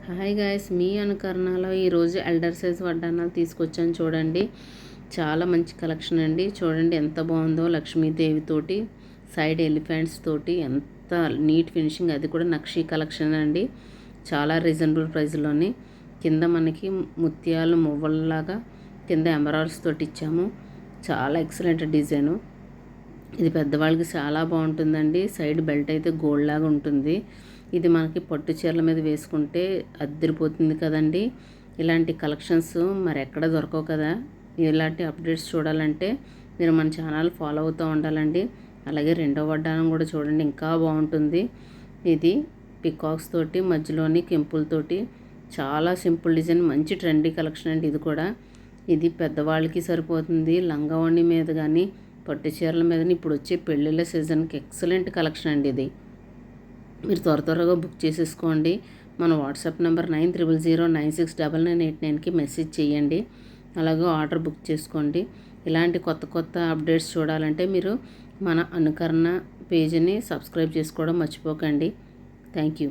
Hi guys, మీ అనుకరణలో ఈరోజు elder size వడ్డానాలు తీసుకొచ్చాను చూడండి. చాలా మంచి కలెక్షన్ అండి. చూడండి ఎంత బాగుందో, లక్ష్మీదేవి తోటి సైడ్ ఎలిఫెంట్స్ తోటి ఎంత నీట్ ఫినిషింగ్, అది కూడా నక్షీ కలెక్షన్ అండి. చాలా రీజనబుల్ ప్రైస్లోని కింద మనకి ముత్యాలు మువ్వల్లాగా కింద ఎమరాల్డ్స్ తోటి ఇచ్చాము. చాలా ఎక్సలెంట్ డిజైను. ఇది పెద్దవాళ్ళకి చాలా బాగుంటుందండి. సైడ్ బెల్ట్ అయితే గోల్డ్ లాగా ఉంటుంది. ఇది మనకి పట్టు చీరల మీద వేసుకుంటే అద్దరిపోతుంది కదండి. ఇలాంటి కలెక్షన్స్ మరి ఎక్కడ దొరకవు కదా. ఇలాంటి అప్డేట్స్ చూడాలంటే మీరు మన ఛానల్ ఫాలో అవుతూ ఉండాలండి. అలాగే రెండో వడ్డానం కూడా చూడండి, ఇంకా బాగుంటుంది. ఇది పికాక్స్ తోటి మధ్యలోని కెంపులతోటి చాలా సింపుల్ డిజైన్, మంచి ట్రెండీ కలెక్షన్ అండి. ఇది పెద్దవాళ్ళకి సరిపోతుంది. లంగా ఓణి మీద కానీ పట్టు చీరల మీద ఇప్పుడు వచ్చే పెళ్ళిళ్ళ సీజన్కి ఎక్సలెంట్ కలెక్షన్ అండి. ఇది మీరు త్వరగా బుక్ చేసేసుకోండి. మన వాట్సాప్ నెంబర్ 9009699899కి మెసేజ్ చేయండి. అలాగే ఆర్డర్ బుక్ చేసుకోండి. ఇలాంటి కొత్త అప్డేట్స్ చూడాలంటే మీరు మన అనుకరణ పేజీని సబ్స్క్రైబ్ చేసుకోవడం మర్చిపోకండి. Thank you.